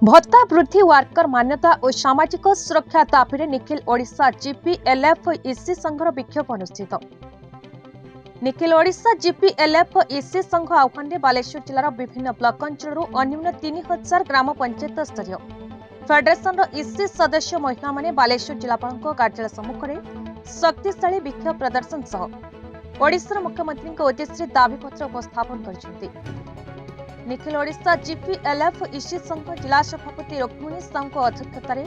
भत्ता वृद्धि वर्कर मान्यता और सामाजिक सुरक्षा दाबी निखिल ओडिशा जीपीएलएफ इसी संघर विक्षोभ अनुष्ठित। निखिल ओडिशा जीपीएलएफ इसी संघ आह्वान में बालेश्वर जिलार विभिन्न ब्लॉक अंचल अन्यून 3000 ग्राम पंचायत स्तरीय फेडरेशन इसी सदस्य महिला माने बालेश्वर जिलापाल कार्यालय सम्मुख में शक्तिशाली विक्षोभ प्रदर्शन सह ओडिशा मुख्यमंत्री उद्देश्य दाबीपत्र उपस्थापन कर निखिल ओडिशा जीपीएलएफ इसी संघ जिला सभापति रुक्मिणी साहू अध्यक्षतार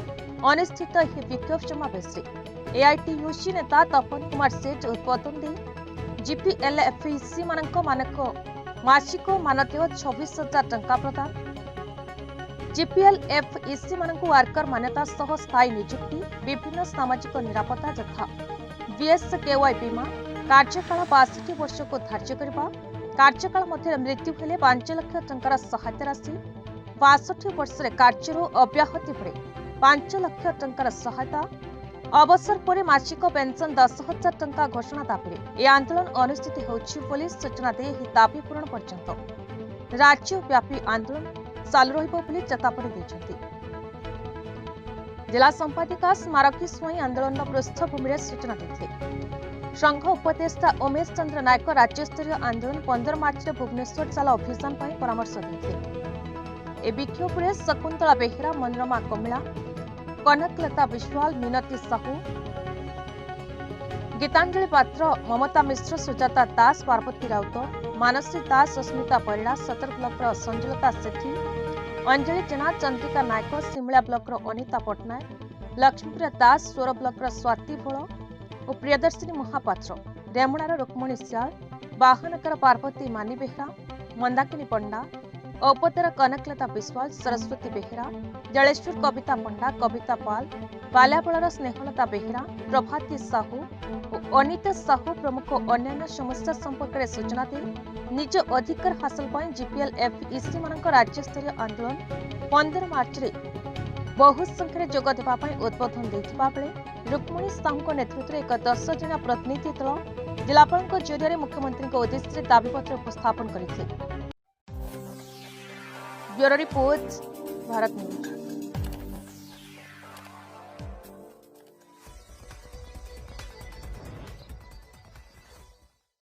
अनुष्ठित यह विक्षोभ समावेश एआईटीयूसी नेता तपन कुमार सेठ उद्बोधन दे जीपीएलएफ इसी मानक मासिक मानदेय 26,000 टंका प्रदान जीपीएलएफ इसी मानक वर्कर मान्यता सह स्थायी नियुक्ति विभिन्न सामाजिक निरापत्ता यथा बीएसकेवाई बीमा कार्यकाल 62 वर्ष को धार्य करने कार्यकाल मध्य मृत्यु हेले 5 लाख टंकार सहायता राशि 62 वर्ष कार्य अव्याहति पर 5 लाख टंकार सहायता अवसर पर मासिक पेंशन 10,000 टंका घोषणा दाबी यह आंदोलन अनुष्ठित होछि पुलिस सूचना दे यह दाबी पूरण पर्यंत राज्यव्यापी आंदोलन चालू रहिबो पुलिस चेतावनी दैछथि। जिला संपादिका स्मारकी स्वाई आंदोलन पृष्ठभूमि सूचना देते संघ उपदेष्टा उमेश चंद्र नायक राज्यस्तरीय आंदोलन 15 मार्च भुवनेश्वर चाल अभियान पर परामर्श देते ए विक्षोभ में शकुंतला बेहेरा मनोरमा कमिला कनकलता विश्वाल मिनती साहू गीतांजलि पात्र ममता मिश्र सुजाता दास पार्वती राउत मानसी दास अस्मिता परिड़ा सतर ब्लॉक संजुलता सेठी अंजलि जेना चंद्रिका नायक सिमला ब्लॉक अनिता पट्टनायक लक्ष्मीप्रिया दास सोर ब्लॉक स्वाति भोल और प्रियदर्शिनी महापात्र रेमुणार रुक्मणी सियाल बाहनकर पार्वती मानी बेहरा मंदाकिनी पंडा औपतर कनकलता विश्वाल सरस्वती बेहेरा जलेश्वर कविता पंडा कविता पाल बाल्यापड़ार स्नेहलता बेहेरा प्रभाती साहू और अनिता साहू प्रमुख अन्य समस्या संपर्क में सूचना दे निज अधिकार हासिल पर जीपीएलएफ इसी मानक राज्यस्तरीय आंदोलन 15 मार्च रे बहु संख्यार जोग देवाई उद्बोधन देथिबा बेले रुक्मणी साहू नेतृत्व में एक 10 जनिया प्रतिनिधि दल जिलापाल जरिए मुख्यमंत्री उद्देश्य दाबीपत्र उपस्थापन करते। Bureau report Bharat news.